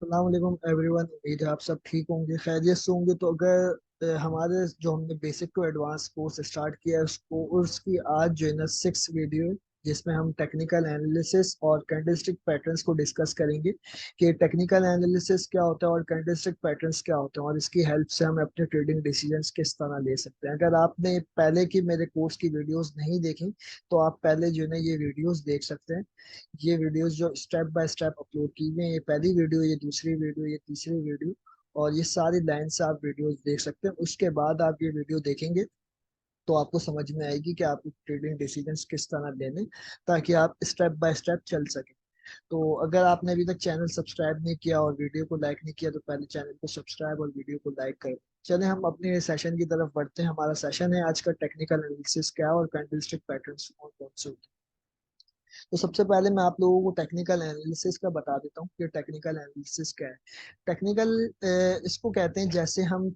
अस्सलाम वालेकुम एवरीवन। उम्मीद है आप सब ठीक होंगे, खैरियत से होंगे। तो अगर हमारे जो हमने basic to advance course start किया है, उसको उसकी आज जो है ना 6 वीडियो है, जिसमें हम टेक्निकल एनालिसिस और कैंडलस्टिक पैटर्न्स को डिस्कस करेंगे कि टेक्निकल एनालिसिस क्या होता है और कैंडलस्टिक पैटर्न्स क्या होते हैं, और इसकी हेल्प से हम अपने ट्रेडिंग डिसीजंस किस तरह ले सकते हैं। अगर आपने पहले की मेरे कोर्स की वीडियोस नहीं देखी तो आप पहले जो है ना ये वीडियोस देख सकते हैं। ये वीडियोस जो स्टेप बाय स्टेप अपलोड की हुई हैं, ये पहली वीडियो, ये दूसरी वीडियो, ये तीसरी वीडियो, और ये सारी लाइन से आप वीडियोस देख सकते हैं। उसके बाद आप ये वीडियो देखेंगे तो आपको समझ में आएगी कि आपको ट्रेडिंग डिसीजंस किस तरह लेने, ताकि आप स्टेप बाय स्टेप चल सकें। तो अगर आपने अभी तक चैनल सब्सक्राइब नहीं किया और वीडियो को लाइक नहीं किया तो पहले चैनल को सब्सक्राइब और वीडियो को लाइक करें। चले हम अपने सेशन की तरफ बढ़ते हैं। हमारा सेशन है आज का टेक्निकल एनालिसिस क्या है और कैंडलस्टिक पैटर्न्स कौन कौन से होते हैं। तो सबसे पहले मैं आप लोगों को टेक्निकल एनालिसिस का बता देता हूँ कि टेक्निकल एनालिसिस क्या है। टेक्निकल इसको कहते हैं जैसे हम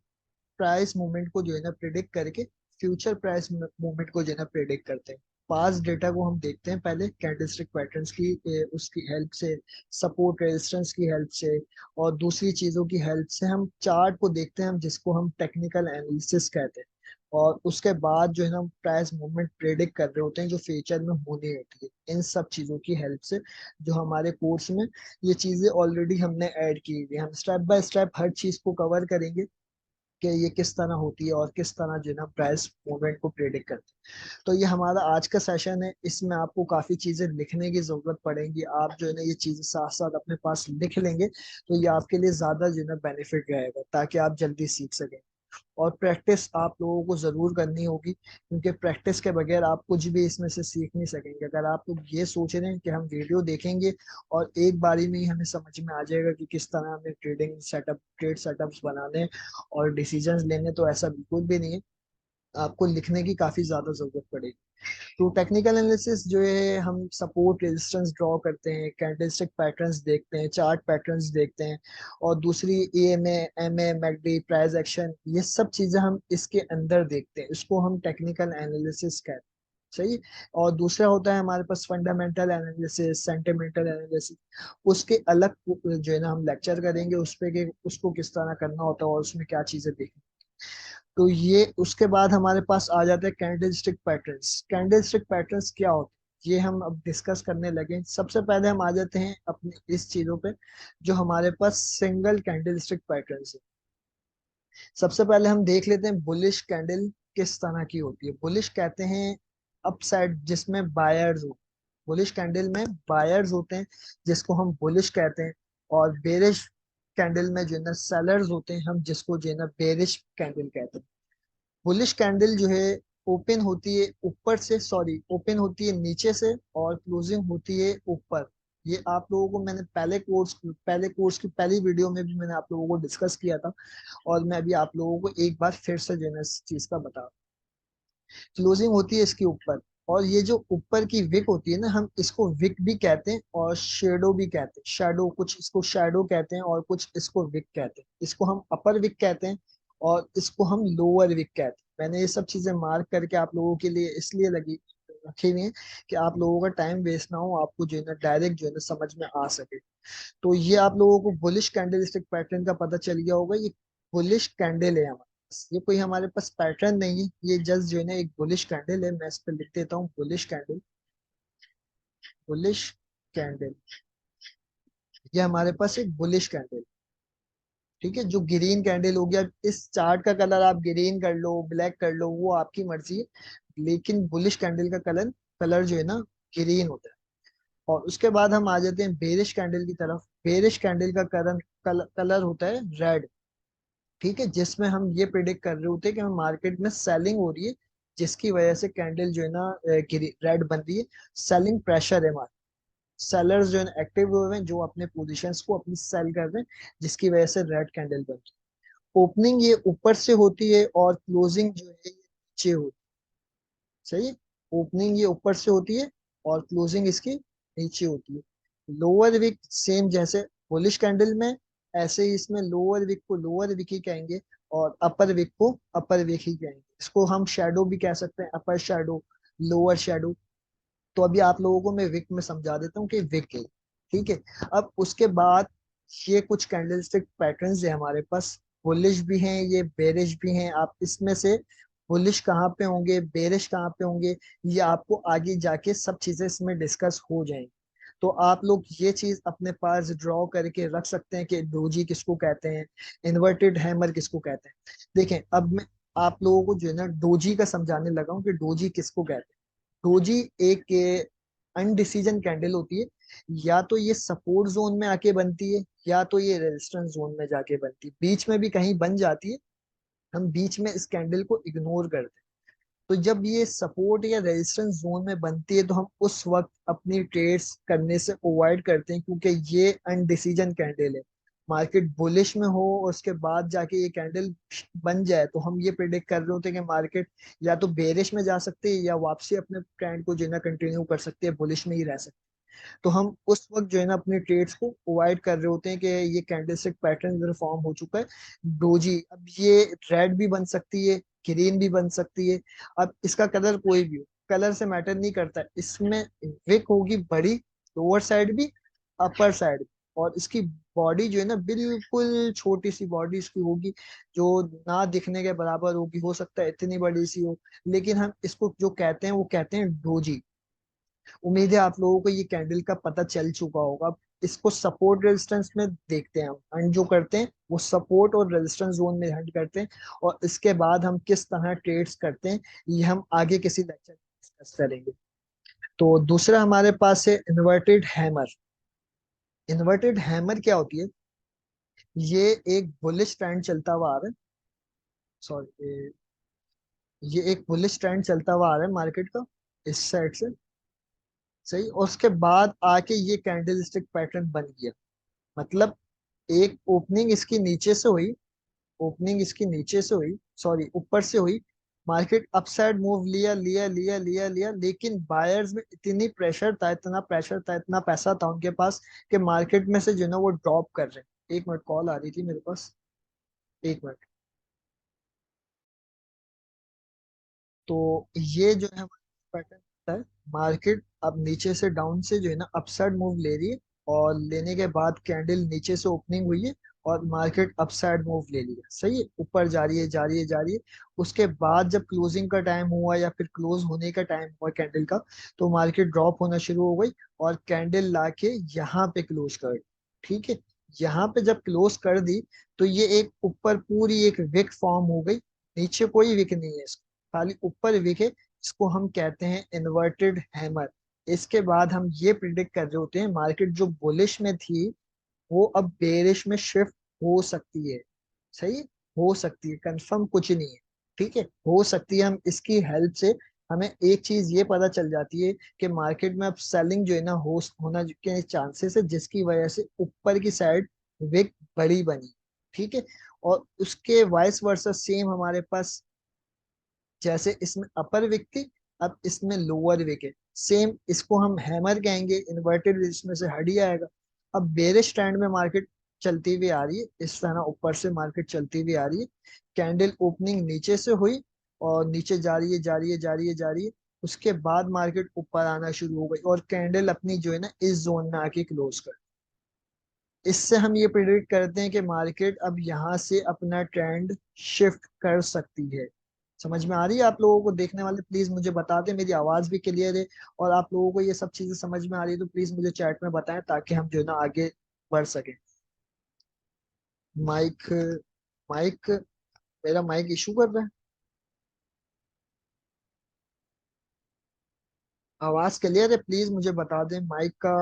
प्राइस मूवमेंट को जो है ना प्रिडिक्ट करके फ्यूचर प्राइस मूवमेंट को जो है ना प्रिडिक्ट करते हैं। पास्ट डेटा को हम देखते हैं पहले कैंडलस्टिक पैटर्न्स की उसकी हेल्प से, सपोर्ट रेजिस्टेंस की हेल्प से, और दूसरी चीजों की हेल्प से हम चार्ट को देखते हैं, हम जिसको हम टेक्निकल एनालिसिस कहते हैं। और उसके बाद जो है ना प्राइस मूवमेंट प्रेडिक्ट कर रहे होते हैं जो फ्यूचर में होनी होती है, इन सब चीजों की हेल्प से। जो हमारे कोर्स में ये चीजें ऑलरेडी हमने ऐड की हुई है, हम स्टेप बाय स्टेप हर चीज को कवर करेंगे कि ये किस तरह होती है और किस तरह जो है ना प्राइस मूवमेंट को प्रेडिक्ट करते हैं। तो ये हमारा आज का सेशन है, इसमें आपको काफी चीजें लिखने की जरूरत पड़ेगी। आप जो है ना ये चीजें साथ साथ अपने पास लिख लेंगे तो ये आपके लिए ज्यादा जो है ना बेनिफिट रहेगा, ताकि आप जल्दी सीख सकें। और प्रैक्टिस आप लोगों को जरूर करनी होगी, क्योंकि प्रैक्टिस के बगैर आप कुछ भी इसमें से सीख नहीं सकेंगे। अगर आप लोग ये सोच रहे हैं कि हम वीडियो देखेंगे और एक बारी में ही हमें समझ में आ जाएगा कि किस तरह हमें ट्रेड सेटअप्स बनाने हैं और डिसीजंस लेने, तो ऐसा बिल्कुल भी नहीं है। आपको लिखने की काफी ज्यादा जरूरत पड़ेगी। तो टेक्निकल एनालिसिस जो है, हम सपोर्ट रेजिस्टेंस ड्रॉ करते हैं, कैंडलस्टिक पैटर्न्स देखते हैं, चार्ट पैटर्न्स देखते हैं, और दूसरी AMA, MA, McD, price action, ये सब चीजें हम इसके अंदर देखते हैं। इसको हम टेक्निकल एनालिसिस कहते हैं। सही। और दूसरा होता है हमारे पास फंडामेंटल एनालिसिस, सेंटिमेंटल एनालिसिस। उसके अलग जो है ना हम लेक्चर करेंगे उस पे कि उसको किस तरह करना होता है और उसमें क्या चीजें देखनी। तो ये उसके बाद हमारे पास आ जाते हैं कैंडलस्टिक पैटर्न्स। कैंडलस्टिक पैटर्न्स क्या होते हैं ये हम अब डिस्कस करने लगे। सबसे पहले हम आ जाते हैं अपने इस चीजों पे जो हमारे पास सिंगल कैंडलस्टिक पैटर्न्स है। सबसे पहले हम देख लेते हैं बुलिश कैंडल किस तरह की होती है। बुलिश कहते हैं अपसाइड जिसमें बायर्स हो। बुलिश कैंडल में बायर्स होते हैं जिसको हम बुलिश कहते हैं। और बेरिश कैंडल में जो है ना सेलर्स होते हैं, हम जिसको जो है ना बेरिश कैंडल कहते हैं। बुलिश कैंडल जो है ओपन होती है ऊपर से, सॉरी, ओपन होती है नीचे से और क्लोजिंग होती है ऊपर। ये आप लोगों को मैंने पहले कोर्स की पहली वीडियो में भी मैंने आप लोगों को डिस्कस किया था, और मैं अभी आप लोगों को एक बार फिर से जो है ना इस चीज का बता। क्लोजिंग होती है इसके ऊपर, और ये जो ऊपर की विक होती है ना, हम इसको विक भी कहते हैं और शेडो भी कहते हैं। शेडो, कुछ इसको शेडो कहते हैं और कुछ इसको विक कहते हैं। इसको हम अपर विक कहते हैं और इसको हम लोअर विक कहते हैं। मैंने ये सब चीजें मार्क करके आप लोगों के लिए इसलिए लगी रखी हुई है कि आप लोगों का टाइम वेस्ट ना हो, आपको जो है ना डायरेक्ट जो है ना समझ में आ सके। तो ये आप लोगों को बुलिश कैंडलस्टिक पैटर्न का पता चल गया होगा। ये बुलिश कैंडल है हमारे पास, ये कोई हमारे पास पैटर्न नहीं है, ये जस्ट जो है ना एक बुलिश कैंडल है। मैं इस पे लिख देता हूँ बुलिश कैंडल। बुलिश कैंडल, ये हमारे पास एक बुलिश कैंडल। ठीक है, जो ग्रीन कैंडल हो गया, इस चार्ट का कलर आप ग्रीन कर लो, ब्लैक कर लो, वो आपकी मर्जी है, लेकिन बुलिश कैंडल का कलर कलर जो है ना ग्रीन होता है। और उसके बाद हम आ जाते हैं बेरिश कैंडल की तरफ। बेरिश कैंडल का कलर होता है रेड। ठीक है, जिसमें हम ये प्रिडिक्ट कर रहे होते हैं कि हमें मार्केट में सेलिंग हो रही है, जिसकी वजह से कैंडल जो है ना रेड बन रही है। सेलिंग प्रेशर है हमारे, सेलर्स जो है एक्टिव हुए हैं, जो अपने पोजीशंस को अपनी सेल कर रहे हैं, जिसकी वजह से रेड कैंडल बन रही है। ओपनिंग ये ऊपर से होती है और क्लोजिंग जो है ये नीचे होती है। सही है? ओपनिंग ये ऊपर से होती है और क्लोजिंग इसकी नीचे होती है। लोअर विक सेम जैसे बुलिश कैंडल में, ऐसे ही इसमें लोअर विक को लोअर विक ही कहेंगे और अपर विक को अपर विक ही कहेंगे। इसको हम शेडो भी कह सकते हैं, अपर शेडो, लोअर शेडो। तो अभी आप लोगों को मैं विक में समझा देता हूँ कि विक है। ठीक है। अब उसके बाद ये कुछ कैंडलस्टिक पैटर्न्स है हमारे पास, बुलिश भी हैं, ये बेरिश भी हैं। आप इसमें से बुलिश कहाँ पे होंगे, बेरिश कहाँ पे होंगे, ये आपको आगे जाके सब चीजें इसमें डिस्कस हो जाएंगी। तो आप लोग ये चीज अपने पास ड्रॉ करके रख सकते हैं कि डोजी किसको कहते हैं, इन्वर्टेड हैमर किसको कहते हैं। देखें, अब मैं आप लोगों को जो है ना डोजी का समझाने लगा हूँ कि डोजी किसको कहते हैं। डोजी एक अनडिसीजन कैंडल होती है। या तो ये सपोर्ट जोन में आके बनती है, या तो ये रेजिस्टेंस जोन में जाके बनती है, बीच में भी कहीं बन जाती है। हम बीच में इस कैंडल को इग्नोर करते हैं। तो जब ये सपोर्ट या रेजिस्टेंस जोन में बनती है तो हम उस वक्त अपनी ट्रेड्स करने से अवॉइड करते हैं, क्योंकि ये अनडिसीजन कैंडल है। मार्केट बुलिश में हो और उसके बाद जाके ये कैंडल बन जाए तो हम ये प्रिडिक्ट कर रहे होते हैं कि मार्केट या तो बेरिश में जा सकती है या वापसी अपने ट्रेंड को जो है ना कंटिन्यू कर सकती है, बुलिश में ही रह सकती है। तो हम उस वक्त जो है ना अपने ट्रेड्स को अवॉइड कर रहे होते हैं कि ये कैंडलस्टिक पैटर्न इधर फॉर्म हो चुका है। डोजी अब ये रेड भी बन सकती है, ग्रीन भी बन सकती है। अब इसका कलर कोई भी हो, कलर से मैटर नहीं करता है। इसमें विक होगी बड़ी, लोअर साइड भी, अपर साइड भी। और इसकी बॉडी जो है ना बिल्कुल छोटी सी बॉडी इसकी होगी, जो ना दिखने के बराबर होगी, हो सकता है इतनी बड़ी सी हो। लेकिन हम इसको जो कहते हैं वो कहते हैं डोजी। उम्मीद है आप लोगों को ये कैंडल का पता चल चुका होगा। इसको सपोर्ट रेजिस्टेंस में देखते हैं, हम हंट जो करते हैं वो सपोर्ट और रेजिस्टेंस जोन में हंट करते हैं। और इसके बाद हम किस तरह ट्रेड्स करते हैं ये हम आगे किसी लेक्चर में डिस्कस करेंगे। तो दूसरा हमारे पास है इन्वर्टेड हैमर। इन्वर्टेड हैमर क्या होती है? ये एक बुलिश ट्रेंड चलता हुआ आ रहा है। सॉरी, ये एक बुलिश ट्रेंड चलता हुआ आ रहा है मार्केट का, इस साइड से। सही, और उसके बाद आके ये कैंडलस्टिक पैटर्न बन गया। मतलब एक ओपनिंग इसकी नीचे से हुई, ओपनिंग इसकी नीचे से हुई, सॉरी ऊपर से हुई। मार्केट अपसाइड मूव लिया लिया लिया लिया लिया, लेकिन बायर्स में इतनी प्रेशर था, इतना प्रेशर था, इतना पैसा था उनके पास कि मार्केट में से जो है ना वो ड्रॉप कर रहे हैं। एक मिनट, कॉल आ रही थी मेरे पास, एक मिनट। तो ये जो है पैटर्न है, मार्केट अब नीचे से डाउन से जो है ना अपसाइड मूव ले रही है। और लेने के बाद कैंडल नीचे से ओपनिंग हुई है और मार्केट अपसाइड मूव ले लिया। सही है, ऊपर जा रही है जा रही है जा रही है। उसके बाद जब क्लोजिंग का टाइम हुआ या फिर क्लोज होने का टाइम हुआ कैंडल का, तो मार्केट ड्रॉप होना शुरू हो गई और कैंडल लाके यहाँ पे क्लोज कर दी। ठीक है, यहाँ पे जब क्लोज कर दी तो ये एक ऊपर पूरी एक विक फॉर्म हो गई। नीचे कोई विक नहीं है, खाली ऊपर विके। इसको हम कहते हैं इन्वर्टेड हैमर। इसके बाद हम ये प्रिडिक्ट कर रहे होते हैं मार्केट जो बुलिश में थी वो अब बेरिश में शिफ्ट हो सकती है। सही, हो सकती है, कंफर्म कुछ नहीं है। ठीक है, हो सकती है। हम इसकी हेल्प से हमें एक चीज ये पता चल जाती है कि मार्केट में अब सेलिंग जो है ना होना के चांसेस है, जिसकी वजह से ऊपर की साइड विक बड़ी बनी। ठीक है, और उसके वाइस वर्सा सेम हमारे पास, जैसे इसमें अपर विक थी, अब इसमें लोअर विक है। सेम इसको हम हैमर कहेंगे, इन्वर्टेड इसमें से हट ही आएगा। अब बेरिश ट्रेंड में मार्केट चलती हुई आ रही है, इस तरह ऊपर से मार्केट चलती हुई आ रही है। कैंडल ओपनिंग नीचे से हुई और नीचे जा रही है जा रही है जा रही है जा रही है। उसके बाद मार्केट ऊपर आना शुरू हो गई और कैंडल अपनी जो है ना इस जोन में आके क्लोज कर। इससे हम ये प्रिडिक्ट करते हैं कि मार्केट अब यहाँ से अपना ट्रेंड शिफ्ट कर सकती है। समझ में आ रही है आप लोगों को? देखने वाले प्लीज मुझे बता दें, मेरी आवाज भी क्लियर है और आप लोगों को ये सब चीजें समझ में आ रही है तो प्लीज मुझे चैट में बताएं ताकि हम जो है ना आगे बढ़ सके। माइक, माइक, मेरा माइक इशू कर रहा है। आवाज क्लियर है? प्लीज मुझे बता दें माइक का।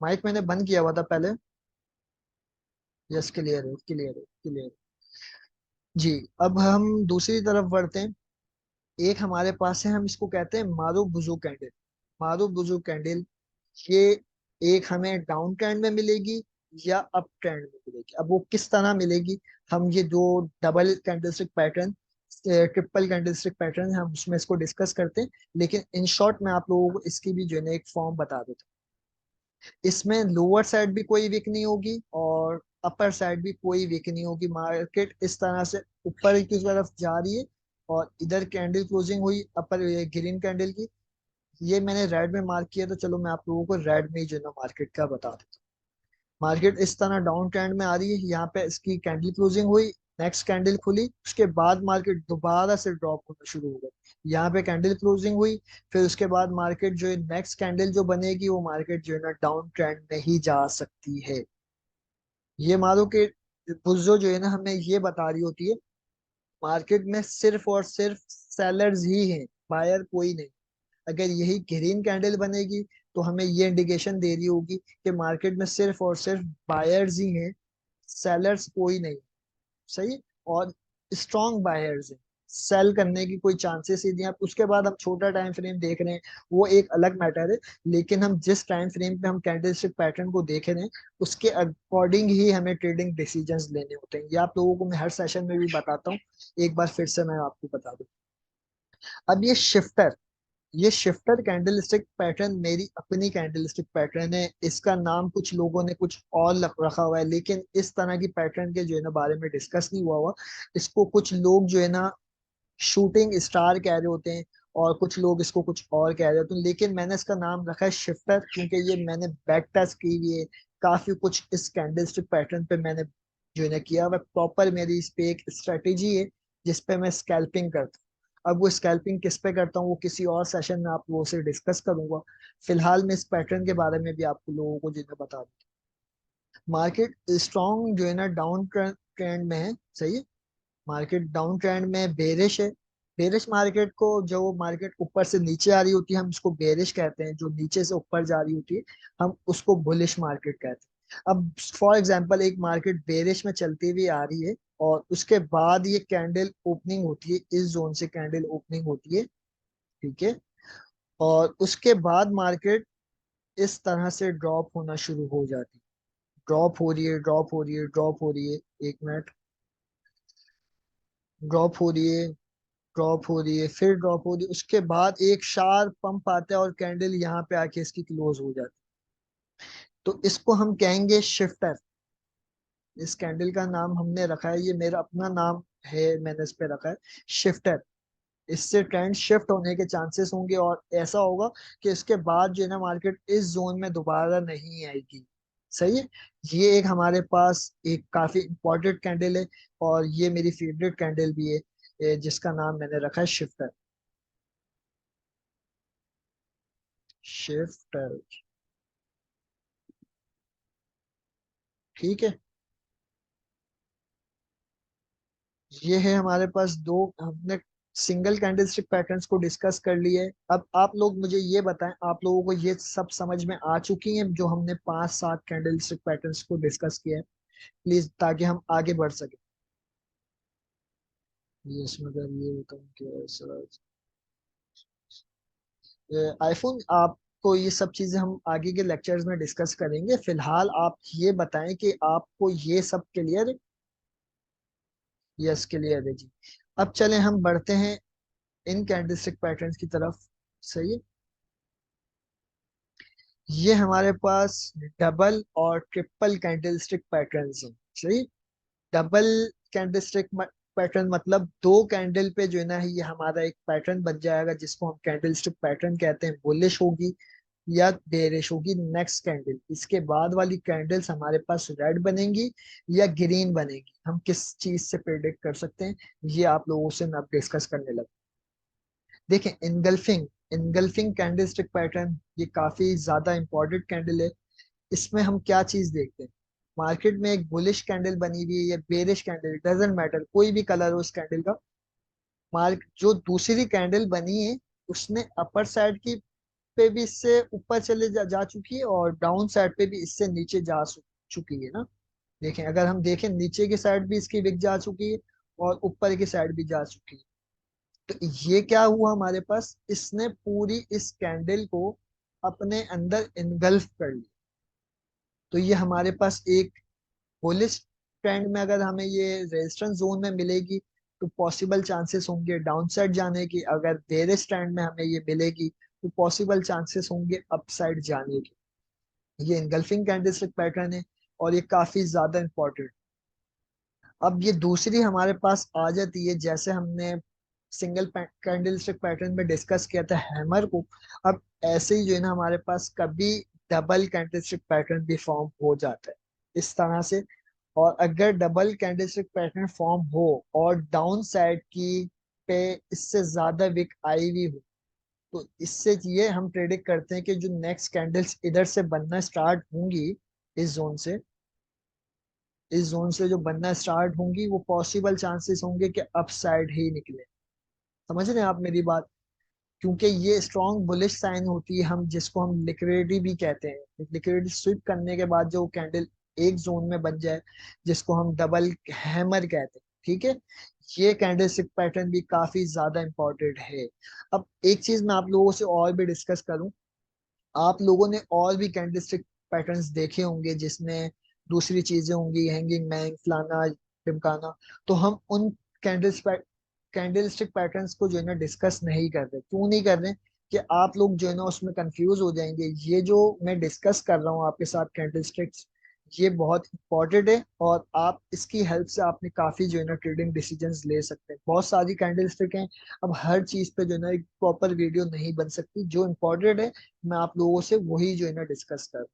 माइक मैंने बंद किया हुआ था पहले। यस, क्लियर है, क्लियर है, क्लियर है। जी, अब हम दूसरी तरफ बढ़ते हैं। एक हमारे पास है, हम इसको कहते हैं मारू बुजू कैंडल। मारू बुजू कैंडल, ये एक हमें डाउन ट्रेंड में मिलेगी या अप ट्रेंड में मिलेगी। अब वो किस तरह मिलेगी, हम ये जो double candlestick pattern, triple candlestick pattern, हम उसमें इसको डिस्कस करते हैं। लेकिन इन शॉर्ट मैं आप लोगों को इसकी भी जो है ना एक फॉर्म बता देता हूँ। इसमें लोअर साइड भी कोई वीक नहीं होगी और अपर साइड भी कोई वीक नहीं होगी। मार्केट इस तरह से ऊपर की तरफ जा रही है और इधर कैंडल क्लोजिंग हुई अपर ग्रीन कैंडल की। ये मैंने रेड में मार्क किया, तो चलो मैं आप लोगों को रेड में ही जो है ना मार्केट का बता देता हूँ। मार्केट इस तरह डाउन ट्रेंड में आ रही है, यहाँ पे इसकी कैंडल क्लोजिंग हुई, नेक्स्ट कैंडल खुली, उसके बाद मार्केट दोबारा से ड्रॉप होना शुरू हो गई, यहाँ पे कैंडल क्लोजिंग हुई, फिर उसके बाद मार्केट जो है नेक्स्ट कैंडल जो बनेगी वो मार्केट जो है ना डाउन ट्रेंड में ही जा सकती है। ये मानो कि बुल्जो जो है ना हमें ये बता रही होती है मार्केट में सिर्फ और सिर्फ सेलर्स ही हैं, बायर कोई नहीं। अगर यही ग्रीन कैंडल बनेगी तो हमें ये इंडिकेशन दे रही होगी कि मार्केट में सिर्फ और सिर्फ बायर्स ही हैं, सेलर्स कोई नहीं। सही। और स्ट्रॉन्ग बायर्स हैं, सेल करने की कोई चांसेस ही नहीं है। उसके बाद हम छोटा टाइम फ्रेम देख रहे हैं, वो एक अलग मैटर है, लेकिन हम जिस टाइम फ्रेम पे हम कैंडलस्टिक पैटर्न को देख रहे हैं उसके अकॉर्डिंग ही हमें ट्रेडिंग डिसीजंस लेने होते हैं। ये आप लोगों को मैं हर सेशन में भी बताता हूँ, एक बार फिर से मैं आपको बता दूं। अब ये शिफ्टर कैंडलस्टिक पैटर्न मेरी अपनी कैंडलस्टिक पैटर्न है, इसका नाम कुछ लोगों ने कुछ और रखा हुआ है, लेकिन इस तरह की पैटर्न के जो है ना बारे में डिस्कस नहीं हुआ हुआ। इसको कुछ लोग जो है ना शूटिंग स्टार कह रहे होते हैं, और कुछ लोग इसको कुछ और कह रहे होते हैं, लेकिन मैंने इसका नाम रखा है शिफ्टर, क्योंकि ये मैंने बैक टेस्ट की हुई है, काफी कुछ इस कैंडलस्टिक पैटर्न पे मैंने जो है ना किया हुआ, प्रॉपर मेरी इस पे एक स्ट्रेटेजी है जिसपे मैं स्कैल्पिंग करता हूँ। अब वो स्कैल्पिंग किस पे करता हूँ वो किसी और सेशन में आप लोगों से डिस्कस करूंगा। फिलहाल मैं इस पैटर्न के बारे में भी आप लोगों को जिन्हें बता दूं। मार्केट स्ट्रॉन्ग जो है ना डाउन ट्रेंड में है। सही है। मार्केट डाउन ट्रेंड में बेरिश है। बेरिश मार्केट को, जो मार्केट ऊपर से नीचे आ रही होती है हम उसको बेरिश कहते हैं, जो नीचे से ऊपर जा रही होती है हम उसको बुलिश मार्केट कहते हैं। अब फॉर एग्जांपल एक मार्केट बेरिश में चलती हुई आ रही है और उसके बाद ये कैंडल ओपनिंग होती है, इस जोन से कैंडल ओपनिंग होती है। ठीक है। और उसके बाद मार्केट इस तरह से ड्रॉप होना शुरू हो जाती है, ड्रॉप हो रही है, ड्रॉप हो रही है, ड्रॉप हो रही है। एक मिनट। ड्रॉप हो रही है, ड्रॉप हो रही है, फिर ड्रॉप हो रही है, उसके बाद एक शार्प पंप आता है और कैंडल यहाँ पे आके इसकी क्लोज हो जाती है। तो इसको हम कहेंगे शिफ्टर। इस कैंडल का नाम हमने रखा है, ये मेरा अपना नाम है, मैंने इस पे रखा है शिफ्टर। इससे ट्रेंड शिफ्ट होने के चांसेस होंगे और ऐसा होगा कि इसके बाद जो है ना मार्केट इस जोन में दोबारा नहीं आएगी। सही है। ये एक हमारे पास एक काफी इंपॉर्टेंट कैंडल है, और ये मेरी फेवरेट कैंडल भी है, जिसका नाम मैंने रखा है शिफ्टर। शिफ्टर। ठीक है। ये है हमारे पास दो, हमने सिंगल कैंडलस्टिक पैटर्न्स को डिस्कस कर लिए। अब आप लोग मुझे ये बताएं, आप लोगों को ये सब समझ में आ चुकी हैं जो हमने 5-7 कैंडलस्टिक पैटर्न्स को डिस्कस किया है, प्लीज, ताकि हम आगे बढ़ सके। ये इसमें अगर ये बताऊं कि आईफोन, आपको ये सब चीजें हम आगे के लेक्चर्स में डिस्कस करेंगे। फिलहाल आप ये बताएं कि आपको ये सब क्लियर। यस, क्लियर है जी। अब चलें हम बढ़ते हैं इन कैंडलस्टिक पैटर्न्स की तरफ। सही है। ये हमारे पास डबल और ट्रिपल कैंडलस्टिक पैटर्न्स हैं। सही। डबल कैंडलस्टिक पैटर्न मतलब दो कैंडल पे जो है ना ये हमारा एक पैटर्न बन जाएगा जिसको हम कैंडलस्टिक पैटर्न कहते हैं। बुलिश होगी या बेरिश होगी नेक्स्ट कैंडल, इसके बाद वाली कैंडल्स हमारे पास रेड बनेंगी या ग्रीन बनेगी, हम किस चीज से प्रेडिक्ट कर सकते हैं, ये आप लोगों से मैं अब डिस्कस करने लगा। देखें, इनगल्फिंग इनगल्फिंग कैंडलस्टिक पैटर्न ये काफी ज्यादा इंपॉर्टेंट कैंडल है। इसमें हम क्या चीज देखते हैं, मार्केट में एक बुलिश कैंडल बनी हुई है या बेरिश कैंडल, डजेंट मैटर, कोई भी कलर हो उस कैंडल का, मार्क जो दूसरी कैंडल बनी है उसने अपर साइड की पे भी इससे ऊपर चले जा चुकी है और डाउन साइड पे भी इससे नीचे चुकी है ना। देखें, अगर हम देखें नीचे की साइड भी इसकी विक जा चुकी है और ऊपर की साइड भी जा चुकी है। तो ये क्या हुआ हमारे पास, इसने पूरी इस कैंडल को अपने अंदर इनगल्फ कर लिया। तो ये हमारे पास एक बुलिश ट्रेंड में अगर हमें ये रेजिस्टेंस जोन में मिलेगी तो पॉसिबल चांसेस होंगे डाउन साइड जाने की, अगर बेरिश ट्रेंड में हमें ये मिलेगी तो पॉसिबल चांसेस होंगे अपसाइड जाने की। ये इनगल्फिंग कैंडलस्टिक पैटर्न है और ये काफी ज्यादा इंपॉर्टेंट। अब ये दूसरी हमारे पास आ जाती है, जैसे हमने सिंगल कैंडलस्टिक पैटर्न में डिस्कस किया था हैमर को। अब ऐसे ही जो है ना हमारे पास कभी डबल कैंडलस्टिक पैटर्न भी फॉर्म हो जाता है। इस तरह से। और अगर डबल कैंडलस्टिक पैटर्न फॉर्म हो और डाउन साइड की पे इससे ज्यादा विक आई हुई हो, तो इससे ये हम प्रेडिक्ट करते हैं कि जो नेक्स्ट कैंडल्स इधर से बनना स्टार्ट होंगी, इस जोन से, इस जोन से जो बनना स्टार्ट होंगी, वो पॉसिबल चांसेस होंगे कि अप साइड ही निकले। समझ रहे हैं आप मेरी बात? क्योंकि ये स्ट्रॉन्ग बुलिश साइन होती है, हम जिसको हम लिक्विडिटी भी कहते हैं। लिक्विडिटी स्विप करने के बाद जो कैंडल एक जोन में बन जाए, जिसको हम डबल हैमर कहते हैं, ठीक है, ये कैंडलस्टिक पैटर्न भी काफी ज्यादा इंपॉर्टेंट है। अब एक चीज मैं आप लोगों से और भी डिस्कस करूं, आप लोगों ने और भी कैंडलस्टिक पैटर्न्स देखे होंगे जिसमें दूसरी चीजें होंगी, हैंगिंग मैन, फलाना टिमकाना। तो हम उन कैंडलस्टिक पैटर्न्स को जो है ना डिस्कस नहीं कर रहे। क्यों नहीं कर रहे? कि आप लोग जो है ना उसमें कंफ्यूज हो जाएंगे। ये जो मैं डिस्कस कर रहा हूँ आपके साथ कैंडलस्टिक्स, ये बहुत इंपॉर्टेंट है, और आप इसकी हेल्प से आपने काफी जो है ना ट्रेडिंग डिसीजंस ले सकते हैं। बहुत सारी कैंडलस्टिक हैं, अब हर चीज पे जो है ना एक प्रॉपर वीडियो नहीं बन सकती। जो इम्पोर्टेंट है मैं आप लोगों से वही जो है ना डिस्कस कर।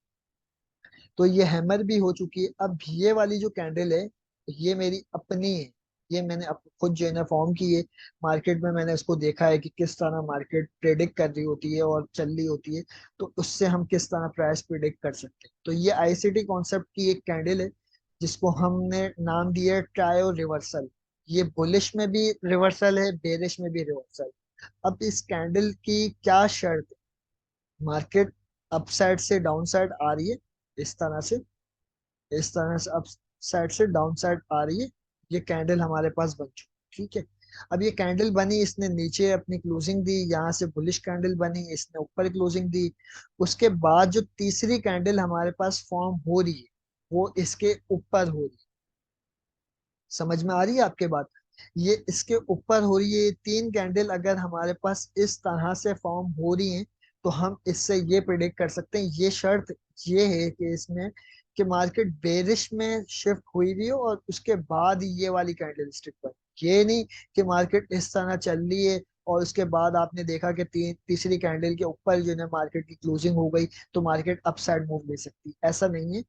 तो ये हैमर भी हो चुकी है। अब ये वाली जो कैंडल है, ये मेरी अपनी है। ये मैंने खुद जो है ना फॉर्म की है। मार्केट में मैंने इसको देखा है कि किस तरह मार्केट प्रेडिक्ट कर रही होती है और चल रही होती है, तो उससे हम किस तरह प्राइस प्रेडिक्ट कर सकते हैं। तो ये आईसीटी कॉन्सेप्ट की एक कैंडल है, जिसको हमने नाम दिया है ट्रायो रिवर्सल। ये बुलिश में भी रिवर्सल है, बेरिश में भी रिवर्सल। अब इस कैंडल की क्या शर्त है? मार्केट अप साइड से डाउन साइड आ रही है, इस तरह से, इस तरह से अप साइड से डाउन साइड आ रही है। ये कैंडल हमारे पास बन चुकी, ठीक है। अब ये कैंडल बनी, इसने नीचे अपनी क्लोजिंग दी, यहाँ से बुलिश कैंडल बनी, इसने ऊपर क्लोजिंग दी। उसके बाद जो तीसरी कैंडल हमारे पास फॉर्म हो रही है, वो इसके ऊपर हो रही है। समझ में आ रही है आपके बात? ये इसके ऊपर हो रही है। ये तीन कैंडल अगर हमारे पास इस तरह से फॉर्म हो रही हैं, तो हम इससे ये प्रिडिक्ट कर सकते हैं। ये शर्त ये है कि इसमें कि मार्केट बेरिश में शिफ्ट हुई भी हो और उसके बाद ये वाली कैंडल स्टिक पर। ये नहीं कि मार्केट इस तरह चल रही है और उसके बाद आपने देखा कि तीसरी कैंडल के ऊपर जो है मार्केट की क्लोजिंग हो गई, तो मार्केट अपसाइड मूव ले सकती। ऐसा नहीं है।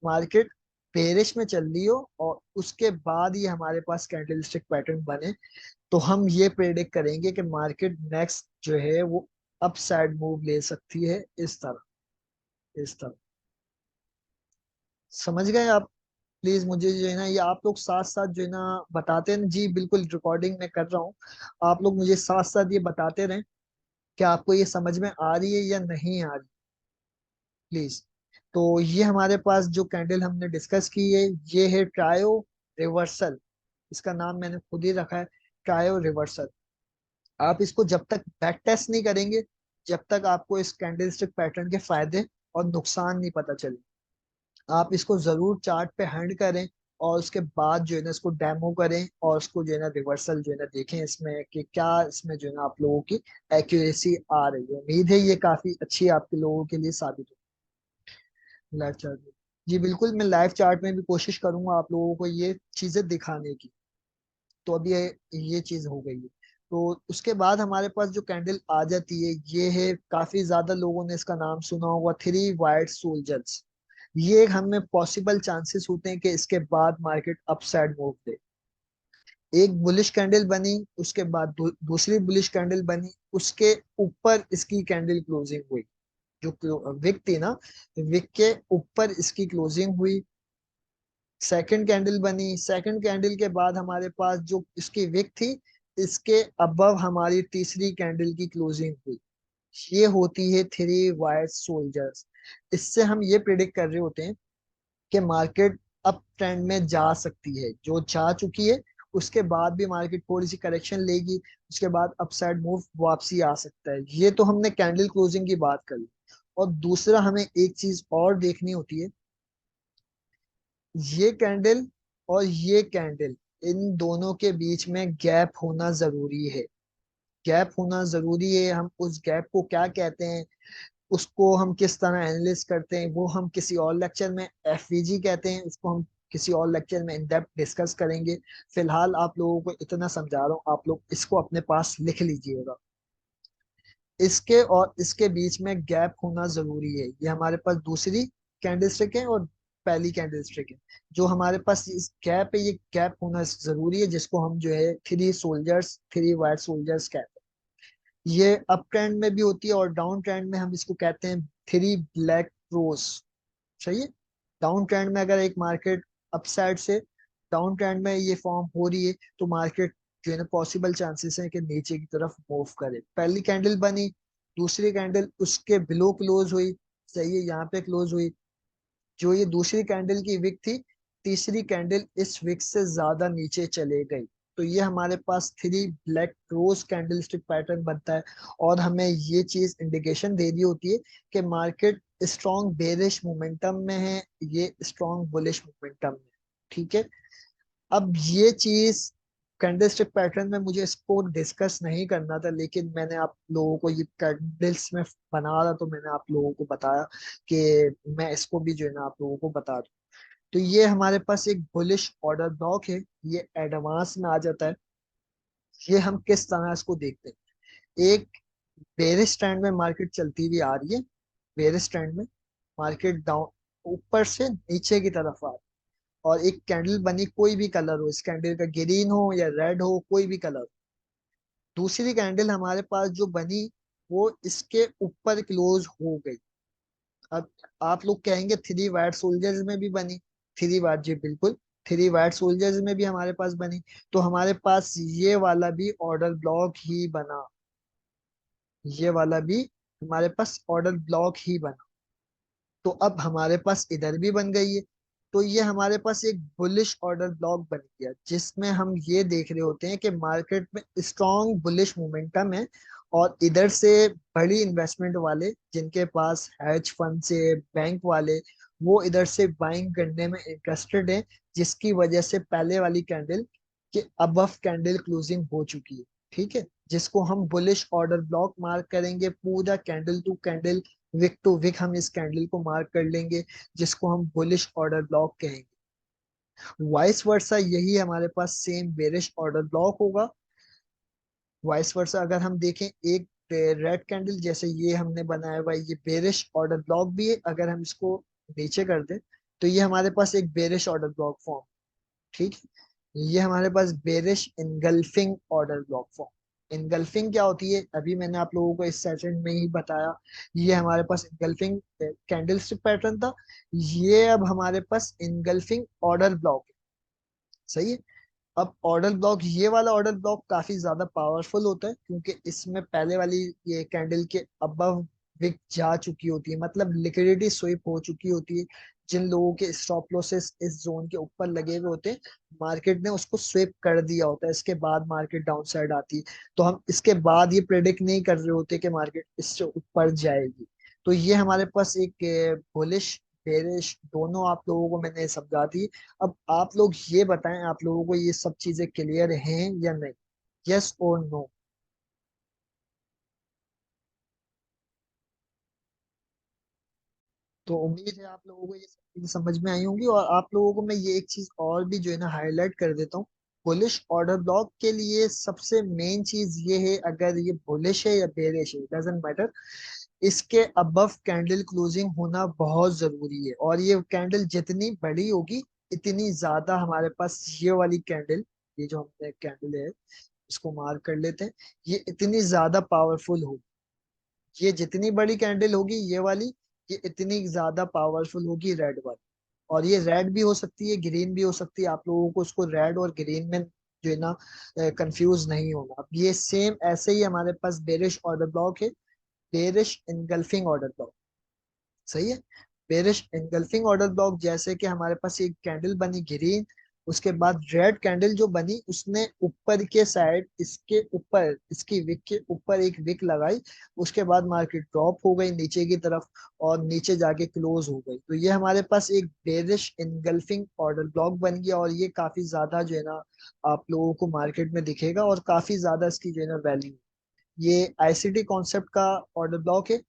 मार्केट बेरिश में चल रही हो और उसके बाद ही हमारे पास कैंडलस्टिक पैटर्न बने, तो हम ये प्रेडिक्ट करेंगे कि मार्केट नेक्स्ट जो है वो अप साइड मूव ले सकती है, इस तरह, इस तरह। समझ गए आप? प्लीज मुझे जो है ना, ये आप लोग साथ साथ जो है ना बताते हैं जी, बिल्कुल रिकॉर्डिंग में कर रहा हूँ। आप लोग मुझे साथ साथ ये बताते रहें कि आपको ये समझ में आ रही है या नहीं आ रही, प्लीज। तो ये हमारे पास जो कैंडल हमने डिस्कस की है, ये है ट्रायो रिवर्सल। इसका नाम मैंने खुद ही रखा है, ट्रायो रिवर्सल। आप इसको जब तक बैक टेस्ट नहीं करेंगे, जब तक आपको इस कैंडलस्टिक पैटर्न के फायदे और नुकसान नहीं पता चले। आप इसको जरूर चार्ट पे हैंड करें, और उसके बाद जो है ना इसको डेमो करें, और उसको जो है ना रिवर्सल जो है ना देखें इसमें कि क्या इसमें जो है ना आप लोगों की एक्यूरेसी आ रही है। उम्मीद है ये काफी अच्छी आपके लोगों के लिए साबित हो। लाइव चार्ट में, जी बिल्कुल, मैं लाइव चार्ट में भी कोशिश करूंगा आप लोगों को ये चीजें दिखाने की। तो अभी ये चीज हो गई है। तो उसके बाद हमारे पास जो कैंडल आ जाती है, ये है, काफी ज्यादा लोगों ने इसका नाम सुना होगा, थ्री वाइट सोल्जर्स। ये एक हमें पॉसिबल चांसेस होते हैं कि इसके बाद मार्केट अपसाइड मूव दे। एक बुलिश कैंडल बनी, उसके बाद दूसरी बुलिश कैंडल बनी, उसके ऊपर इसकी कैंडल क्लोजिंग हुई। जो विक थी ना, विक के ऊपर इसकी क्लोजिंग हुई। सेकंड कैंडल बनी, सेकंड कैंडल के बाद हमारे पास जो इसकी विक थी, इसके अबव हमारी तीसरी कैंडल की क्लोजिंग हुई। ये होती है थ्री वाइट सोल्जर्स। इससे हम ये प्रिडिक्ट कर रहे होते हैं कि मार्केट अप ट्रेंड में जा सकती है, जो जा चुकी है। उसके बाद भी मार्केट थोड़ी सी करेक्शन लेगी, उसके बाद अपसाइड मूव वापसी आ सकता है। ये तो हमने कैंडल क्लोजिंग की बात करी। और दूसरा हमें एक चीज और देखनी होती है, ये कैंडल और ये कैंडल, इन दोनों के बीच में गैप होना जरूरी है। गैप होना जरूरी है। हम उस गैप को क्या कहते हैं, उसको हम किस तरह एनालिस करते हैं, वो हम किसी और लेक्चर में एफवीजी कहते हैं, उसको हम किसी और लेक्चर में इन डेप्थ डिस्कस करेंगे। फिलहाल आप लोगों को इतना समझा रहा हूँ, आप लोग इसको अपने पास लिख लीजिएगा। इसके और इसके बीच में गैप होना जरूरी है। ये हमारे पास दूसरी कैंडलस्टिक है, और पहली कैंडल स्टिक है। जो हमारे पास इस गैप है, ये गैप होना जरूरी है, जिसको हम जो है three soldiers, three white soldiers कहते हैं। ये अप ट्रेंड में भी होती है और डाउन ट्रेंड में हम इसको कहते हैं थ्री ब्लैक रोज। सही है। डाउन ट्रेंड में अगर एक मार्केट अपसाइड से डाउन ट्रेंड में ये फॉर्म हो रही है, तो मार्केट जो है ना पॉसिबल चांसेस है कि नीचे की तरफ मूव करे। पहली कैंडल बनी, दूसरी कैंडल उसके बिलो क्लोज हुई, सही है, यहाँ पे क्लोज हुई। जो ये दूसरी कैंडल की विक थी, तीसरी कैंडल इस विक से ज्यादा नीचे चले गई, तो ये हमारे पास three black crows candlestick pattern बनता है। और हमें ये चीज इंडिकेशन दे दी होती है कि मार्केट स्ट्रॉन्ग बेरिश मोमेंटम में है, ये स्ट्रॉन्ग बुलिश मोमेंटम में। ठीक है। अब ये चीज कैंडलस्टिक पैटर्न में मुझे इसको डिस्कस नहीं करना था, लेकिन मैंने आप लोगों को ये कैंडल्स में बना रहा, तो मैंने आप लोगों को बताया कि मैं इसको भी जो है ना आप लोगों को बता दूं। तो ये हमारे पास एक बुलिश ऑर्डर ब्लॉक है, ये एडवांस में आ जाता है। ये हम किस तरह इसको देखते हैं। एक बेरिश ट्रेंड में मार्केट चलती हुई आ रही है, बेरिश ट्रेंड में मार्केट डाउन, ऊपर से नीचे की तरफ आ रही है, और एक कैंडल बनी, कोई भी कलर हो, इस कैंडल का ग्रीन हो या रेड हो, कोई भी कलर। दूसरी कैंडल हमारे पास जो बनी, वो इसके ऊपर क्लोज हो गई। अब आप लोग कहेंगे थ्री वाइट सोल्जर्स में भी बनी, थ्री वाइट, जी बिल्कुल, थ्री वाइट सोल्जर्स में भी हमारे पास बनी। तो हमारे पास ये वाला भी ऑर्डर ब्लॉक ही बना, ये वाला भी हमारे पास ऑर्डर ब्लॉक ही बना। तो अब हमारे पास इधर भी बन गई है। तो ये हमारे पास एक बुलिश ऑर्डर ब्लॉक बन गया, जिसमें हम ये देख रहे होते हैं कि मार्केट में स्ट्रॉन्ग बुलिश मोमेंटम है, और इधर से बड़ी इन्वेस्टमेंट वाले, जिनके पास हेज फंड से बैंक वाले, वो इधर से बाइंग करने में इंटरेस्टेड है, जिसकी वजह से पहले वाली कैंडल के अबव कैंडल क्लोजिंग हो चुकी है। ठीक है। जिसको हम बुलिश ऑर्डर ब्लॉक मार्क करेंगे, पूरा candle to candle, wick to wick हम इस कैंडल को मार्क कर लेंगे, जिसको हम बुलिश ऑर्डर ब्लॉक कहेंगे। वाइस वर्सा यही हमारे पास सेम बेरिश ऑर्डर ब्लॉक होगा। वाइस वर्सा अगर हम देखें, एक रेड कैंडल जैसे ये हमने बनाया हुआ है, ये बेरिश ऑर्डर ब्लॉक भी है। अगर हम इसको नीचे कर दें, तो ये हमारे पास एक बेरिश ऑर्डर ब्लॉक फॉर्म। ठीक है। ये हमारे पास bearish engulfing order block form. Engulfing क्या होती है, अभी मैंने आप लोगों को इस सेशन में ही बताया। ये हमारे पास इनगल्फिंग कैंडलस्टिक पैटर्न था। ये अब हमारे पास इनगल्फिंग ऑर्डर ब्लॉक है। सही है। अब ऑर्डर ब्लॉक, ये वाला ऑर्डर ब्लॉक काफी ज्यादा पावरफुल होता है, क्योंकि इसमें पहले वाली ये कैंडल के अबव विक जा चुकी होती है, मतलब लिक्विडिटी स्वीप हो चुकी होती है। जिन लोगों के स्टॉप लॉसेस इस जोन के ऊपर लगे हुए होते हैं, मार्केट ने उसको स्वीप कर दिया होता है, इसके बाद मार्केट डाउन साइड आती है। तो हम इसके बाद ये प्रेडिक्ट नहीं कर रहे होते कि मार्केट इससे ऊपर जाएगी। तो ये हमारे पास एक बुलिश बेरिश दोनों आप लोगों को मैंने समझा दी। अब आप लोग ये बताएं, आप लोगों को ये सब चीजें क्लियर हैं या नहीं, यस और नो। तो उम्मीद है आप लोगों को ये सब चीजें समझ में आई होंगी। और आप लोगों को मैं ये एक चीज और भी जो है ना हाईलाइट कर देता हूँ। बुलिश ऑर्डर ब्लॉक के लिए सबसे मेन चीज ये है, अगर ये बुलिश है या बेरिश है डजेंट मैटर, इसके अबव कैंडल क्लोजिंग होना बहुत जरूरी है। और ये कैंडल जितनी बड़ी होगी, इतनी ज्यादा हमारे पास ये वाली कैंडल, ये जो हमने कैंडल है, इसको मार्क कर लेते हैं, ये इतनी ज्यादा पावरफुल होगी। ये जितनी बड़ी कैंडल होगी ये वाली, ये इतनी ज्यादा पावरफुल होगी रेड वाली। और ये रेड भी हो सकती है, ग्रीन भी हो सकती है। आप लोगों को उसको रेड और ग्रीन में जो है ना कंफ्यूज नहीं होना। अब ये सेम ऐसे ही हमारे पास बेरिश ऑर्डर ब्लॉक है, बेरिश इनगल्फिंग ऑर्डर ब्लॉक। सही है। बेरिश एंगल्फिंग ऑर्डर ब्लॉक, जैसे कि हमारे पास एक कैंडल बनी ग्रीन, उसके बाद रेड कैंडल जो बनी, उसने ऊपर के साइड, इसके ऊपर, इसकी विक के ऊपर एक विक लगाई। उसके बाद मार्केट ड्रॉप हो गई नीचे की तरफ, और नीचे जाके क्लोज हो गई। तो ये हमारे पास एक बेरिश एंगल्फिंग ऑर्डर ब्लॉक बन गया, और ये काफी ज्यादा जो है ना आप लोगों को मार्केट में दिखेगा, और काफी ज्यादा इसकी जो है ना वैल्यू। ये आईसीटी कॉन्सेप्ट का ऑर्डर ब्लॉक है,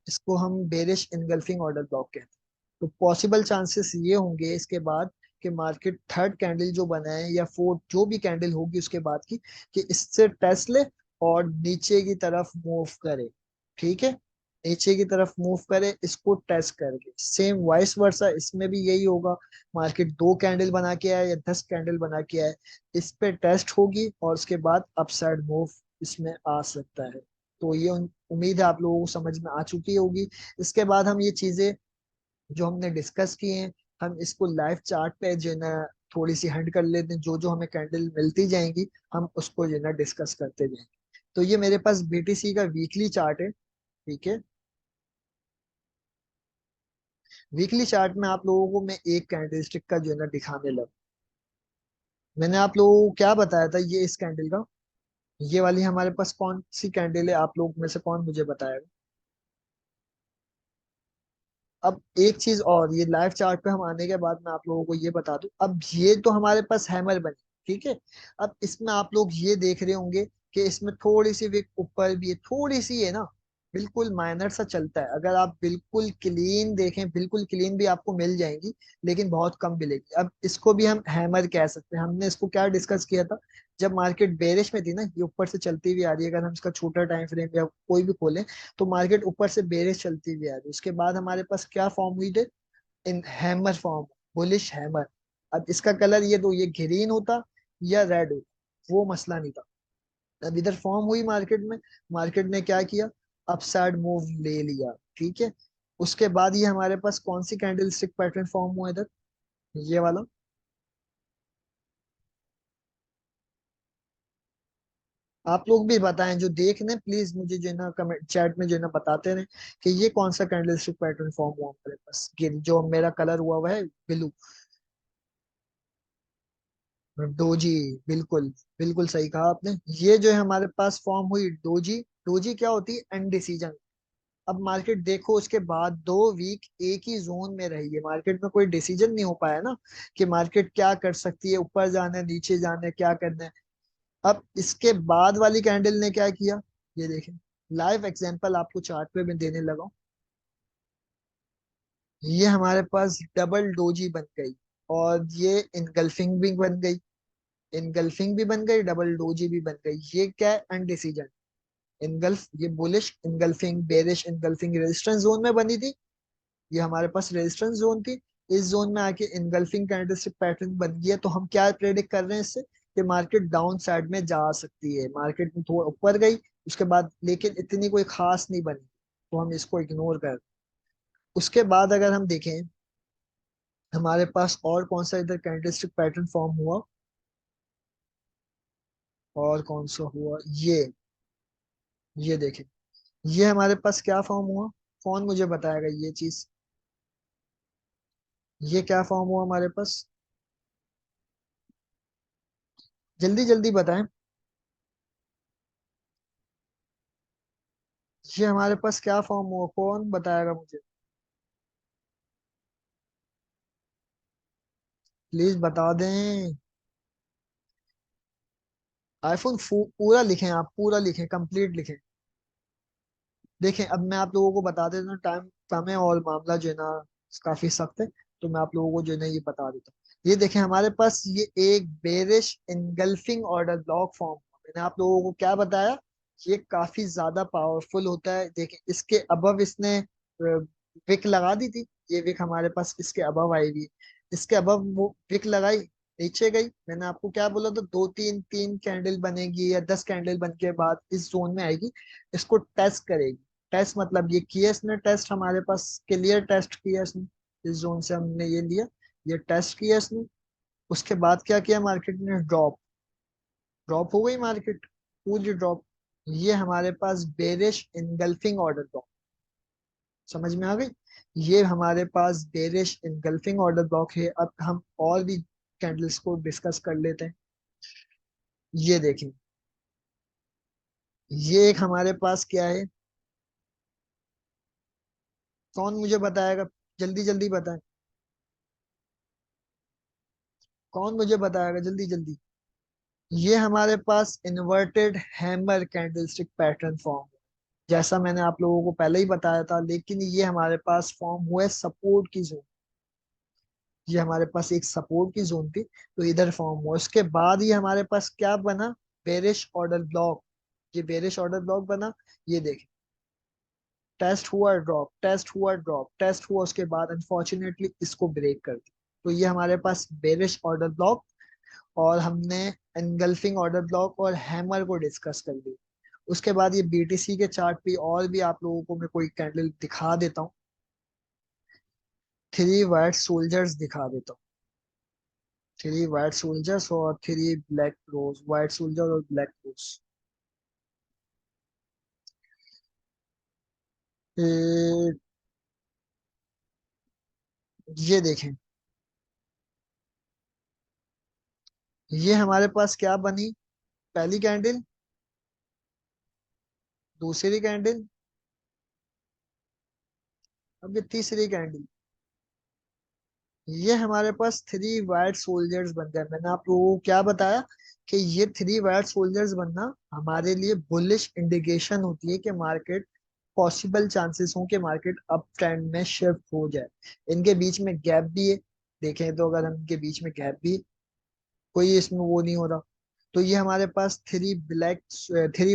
इसको हम बेरिश इनगल्फिंग ऑर्डर ब्लॉक कहते हैं। तो पॉसिबल चांसेस ये होंगे इसके बाद कि मार्केट थर्ड कैंडल जो बनाए या फोर्थ जो भी कैंडल होगी उसके बाद की, कि इससे टेस्ट ले और नीचे की तरफ मूव करे। ठीक है। नीचे की तरफ मूव करे इसको टेस्ट करके। सेम वाइस वर्सा इसमें भी यही होगा। मार्केट 2 कैंडल बना के आए या 10 कैंडल बना के आए, इस पे टेस्ट होगी और उसके बाद अपसाइड मूव इसमें आ सकता है। तो ये उम्मीद है आप लोगों को समझ में आ चुकी होगी। इसके बाद हम ये चीजें जो हमने डिस्कस किए हैं, हम इसको लाइव चार्ट पे जो है ना थोड़ी सी हंड कर लेते हैं। जो जो हमें कैंडल मिलती जाएंगी हम उसको जो है ना डिस्कस करते जाएंगे। तो ये मेरे पास बीटीसी का वीकली चार्ट है, ठीक है। वीकली चार्ट में आप लोगों को मैं एक कैंडलस्टिक का जो है ना दिखाने लगा। मैंने आप लोगों को क्या बताया था, ये इस कैंडल का, ये वाली हमारे पास कौन सी कैंडल है, आप लोग में से कौन मुझे बताएगा। अब एक चीज और, ये लाइव चार्ट पे हम आने के बाद मैं आप लोगों को ये बता दूं, अब ये तो हमारे पास हैमर बनी, ठीक है। अब इसमें आप लोग ये देख रहे होंगे कि इसमें थोड़ी सी विक ऊपर भी है, थोड़ी सी है ना, बिल्कुल माइनर सा चलता है। अगर आप बिल्कुल क्लीन देखें, बिल्कुल क्लीन भी आपको मिल जाएंगी, लेकिन बहुत कम मिलेगी। अब इसको भी हम हैमर कह सकते हैं। हमने इसको क्या डिस्कस किया था, जब मार्केट बेरिश में थी ना, ये ऊपर से चलती हुई आ रही है, अगर हम इसका छोटा टाइम फ्रेम या कोई भी खोलें तो मार्केट ऊपर से बेरिश चलती हुई आ रही है। उसके बाद हमारे पास क्या फॉर्म हुई थी, इन हैमर फॉर्म, बुलिश हैमर। अब इसका कलर ये दो, ये ग्रीन होता या रेड होता वो मसला नहीं था। अब इधर फॉर्म हुई मार्केट में, मार्केट ने क्या किया, अपसाइड मूव ले लिया, ठीक है। उसके बाद ये हमारे पास कौन सी कैंडल स्टिक पैटर्न फॉर्म हुआ इधर, ये वाला। आप लोग भी बताएं जो देख रहे हैं, प्लीज मुझे जो है ना कमेंट चैट में जो है ना बताते रहे कि ये कौन सा कैंडल स्टिक पैटर्न फॉर्म हुआ हमारे पास, जो मेरा कलर हुआ हुआ है ब्लू। डोजी, बिल्कुल बिल्कुल सही कहा आपने। ये जो है हमारे पास फॉर्म हुई डोजी। डोजी क्या होती है, अनडिसीजन। अब मार्केट देखो उसके बाद 2 वीक एक ही जोन में रही है, मार्केट में कोई डिसीजन नहीं हो पाया ना कि मार्केट क्या कर सकती है, ऊपर जाना है नीचे जाना है क्या करना है। अब इसके बाद वाली कैंडल ने क्या किया, ये देखें, लाइव एग्जांपल आपको चार्ट पे मैं देने लगा हूं। ये हमारे पास डबल डोजी बन गई और ये इनगल्फिंग भी बन गई, इनगल्फिंग भी बन गई, डबल डोजी भी बन गई। ये क्या है, अनडिसीजन। इनगल्फ, ये bullish engulfing, bearish engulfing resistance zone में बनी थी, ये हमारे पास रेजिस्टेंस जोन थी। इस जोन में आके इनगल्फिंग कैंडलस्टिक पैटर्न बन गया। तो हम क्या प्रेडिक्ट कर रहे हैं इससे, कि मार्केट डाउन साइड में जा सकती है। मार्केट में थोड़ा ऊपर गई उसके बाद, लेकिन इतनी कोई खास नहीं बनी, तो हम इसको इग्नोर कर। उसके बाद अगर हम देखें हमारे पास और कौन सा इधर कैंडलस्टिक पैटर्न फॉर्म हुआ, और कौन सा हुआ, ये देखें, ये हमारे पास क्या फॉर्म हुआ, कौन मुझे बताएगा ये चीज, ये क्या फॉर्म हुआ हमारे पास, जल्दी जल्दी बताएं। ये हमारे पास क्या फॉर्म हुआ, कौन बताएगा मुझे, प्लीज बता दें। आईफोन पूरा लिखें, आप पूरा लिखें, कंप्लीट लिखें। देखें अब मैं आप लोगों को बता देता हूँ, टाइम कम है और मामला जो है ना काफी सख्त है, तो मैं आप लोगों को जो है ना ये बता देता हूँ। ये देखें हमारे पास ये एक bearish engulfing order block form, मैंने आप लोगों को क्या बताया, ये काफी ज्यादा पावरफुल होता है। देखें इसके अबव इसने विक लगा दी थी, ये विक हमारे पास इसके अबव आई हुई, इसके अबव वो विक लगाई, नीचे गई। मैंने आपको क्या बोला था, दो तीन तीन कैंडल बनेगी या 10 कैंडल बन के बाद इस जोन में आएगी, इसको टेस्ट करेगी। टेस्ट मतलब ये किया इसने, टेस्ट हमारे पास क्लियर टेस्ट किया इसने, इस जोन से हमने ये लिया, ये टेस्ट किया इसने। उसके बाद क्या किया, मार्केट ने ड्रॉप, ड्रॉप हो गई मार्केट, पूरी ड्रॉप। ये हमारे पास बेरिश इनगल्फिंग ऑर्डर ब्लॉक, समझ में आ गई। ये हमारे पास बेरिश इनगल्फिंग ऑर्डर ब्लॉक है। अब हम और भी कैंडल्स को डिस्कस कर लेते हैं। ये देखें, ये एक हमारे पास क्या है, कौन मुझे बताएगा, जल्दी जल्दी बताएं, कौन मुझे बताएगा जल्दी जल्दी। ये हमारे पास inverted hammer candlestick pattern form, जैसा मैंने आप लोगों को पहले ही बताया था, लेकिन ये हमारे पास फॉर्म हुआ है सपोर्ट की जोन। ये हमारे पास एक सपोर्ट की जोन थी, तो इधर फॉर्म हुआ। उसके बाद ये हमारे पास क्या बना, बेरिश ऑर्डर ब्लॉक। ये बेरिश ऑर्डर ब्लॉक बना, ये देखें, टेस्ट हुआ ड्रॉप, टेस्ट हुआ ड्रॉप, टेस्ट हुआ, उसके बाद अनफॉर्चुनेटली इसको ब्रेक कर दिया। तो ये हमारे पास बेरिश ऑर्डर ब्लॉक, और हमने एनगल्फिंग ऑर्डर ब्लॉक और हैमर को डिस्कस कर लिया। उसके बाद ये बीटीसी के चार्ट पे और भी आप लोगों को मैं कोई कैंडल दिखा देता हूँ। थ्री वाइट सोल्जर्स दिखा देता हूँ। थ्री वाइट सोल्जर्स और three black crows, white soldier और ब्लैक रोज। ये देखें, ये हमारे पास क्या बनी, पहली कैंडल, दूसरी कैंडल, अब ये तीसरी कैंडल। ये हमारे पास थ्री वाइट सोल्जर्स बन गए। मैंने आप लोगों को क्या बताया कि ये थ्री वाइट सोल्जर्स बनना हमारे लिए बुलिश इंडिकेशन होती है कि मार्केट, पॉसिबल चांसेस हो कि मार्केट अप ट्रेंड में शिफ्ट हो जाए। इनके बीच में गैप भी है, देखें तो अगर हम इनके बीच में गैप भी है, कोई इसमें वो नहीं हो रहा। तो ये हमारे पास थ्री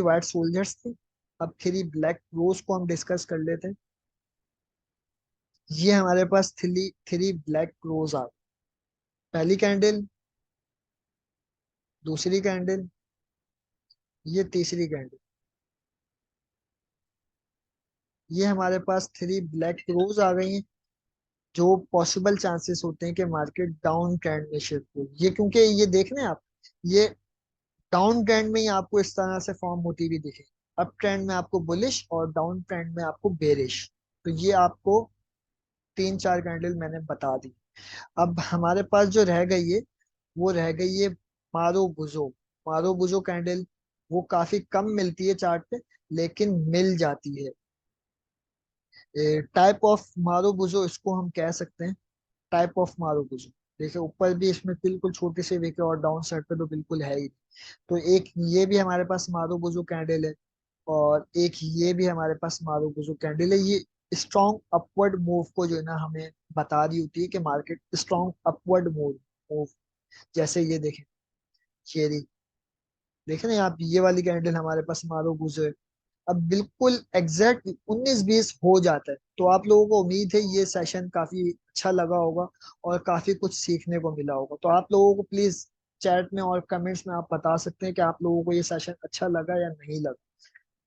वाइट सोल्जर्स थे। अब थ्री ब्लैक रोज को हम डिस्कस कर लेते हैं। ये हमारे पास थ्री थ्री ब्लैक रोज आ, पहली कैंडल, दूसरी कैंडल, ये तीसरी कैंडल। ये हमारे पास थ्री ब्लैक रोज आ गई हैं, जो पॉसिबल चांसेस होते हैं कि मार्केट डाउन ट्रेंड में शिफ्ट हो। ये क्योंकि ये देख रहे हैं आप, ये डाउन ट्रेंड में ही आपको इस तरह से फॉर्म होती हुई दिखे, अप ट्रेंड में आपको बुलिश और डाउन ट्रेंड में आपको बेरिश। तो ये आपको तीन चार कैंडल मैंने बता दी। अब हमारे पास जो रह गई है, वो रह गई है मारो बुजो। मारो बुजो कैंडल, वो काफी कम मिलती है चार्ट पे, लेकिन मिल जाती है। टाइप ऑफ मारो बुजो इसको हम कह सकते हैं, टाइप ऑफ मारो बुजो। देखिए ऊपर भी इसमें बिल्कुल छोटे से विके और डाउन साइड पे तो बिल्कुल है ही। तो एक ये भी हमारे पास मारो बुजो कैंडल है, और एक ये भी हमारे पास मारो बुजो कैंडल है। ये स्ट्रॉन्ग अपवर्ड मूव को जो है ना हमें बता रही होती है कि market strong upward move move. जैसे ये देखें, चेरी, देखे ना आप, ये वाली कैंडल हमारे पास मारो बुजो है। अब बिल्कुल एग्जैक्ट 19-20 हो जाता है। तो आप लोगों को उम्मीद है ये सेशन काफी अच्छा लगा होगा और काफी कुछ सीखने को मिला होगा। तो आप लोगों को प्लीज चैट में और कमेंट्स में आप बता सकते हैं कि आप लोगों को ये सेशन अच्छा लगा या नहीं लगा,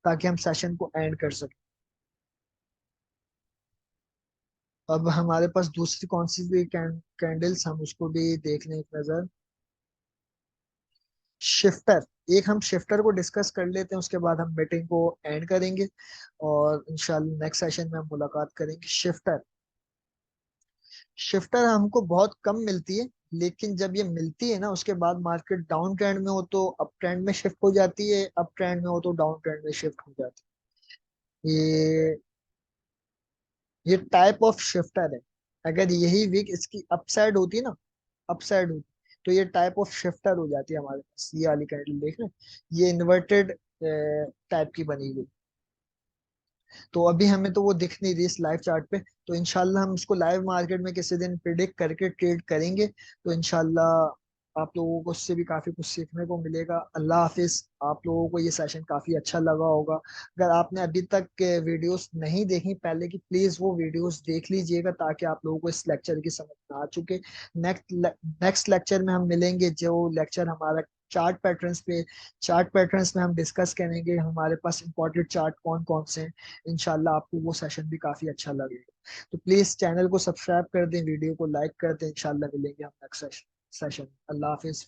ताकि हम सेशन को एंड कर सकें। अब हमारे पास दूसरी कौन सी भी कैंडल्स, हम उसको भी देख लें एक नजर। शिफ्टर, एक हम शिफ्टर को डिस्कस कर लेते हैं, उसके बाद हम मीटिंग को एंड करेंगे और इंशाल्लाह नेक्स्ट सेशन में हम मुलाकात करेंगे। शिफ्टर, शिफ्टर हमको बहुत कम मिलती है, लेकिन जब ये मिलती है ना, उसके बाद मार्केट डाउन ट्रेंड में हो तो अप ट्रेंड में शिफ्ट हो जाती है, अप ट्रेंड में हो तो डाउन ट्रेंड में शिफ्ट हो जाती है। ये टाइप ऑफ शिफ्टर है। अगर यही वीक इसकी अपसाइड होती है ना, अपसाइड होती, तो ये टाइप ऑफ शिफ्टर हो जाती है हमारे पास। ये वाली कैंडल देख रहे हैं, ये इन्वर्टेड टाइप की बनी हुई। तो अभी हमें तो वो दिख नहीं रही इस लाइव चार्ट पे। तो इनशाला हम उसको लाइव मार्केट में किसी दिन प्रिडिक्ट करके ट्रेड करेंगे। तो इनशाला आप लोगों को उससे भी काफी कुछ सीखने को मिलेगा। अल्लाह हाफिज। आप लोगों को ये सेशन काफी अच्छा लगा होगा। अगर आपने अभी तक वीडियोस नहीं देखी पहले की, प्लीज वो वीडियोस देख लीजिएगा, ताकि आप लोगों को इस लेक्चर की समझ में आ चुके। नेक्स्ट लेक्चर में हम मिलेंगे, जो लेक्चर हमारा चार्ट पैटर्न्स पे, चार्ट पैटर्न्स में हम डिस्कस करेंगे हमारे पास इंपॉर्टेंट चार्ट कौन कौन से हैं। इंशाल्लाह आपको वो सेशन भी काफी अच्छा लगेगा। तो प्लीज चैनल को सब्सक्राइब कर दें, वीडियो को लाइक कर दें। इंशाल्लाह मिलेंगे हम नेक्स्ट सेशन। अल्लाह हाफिज।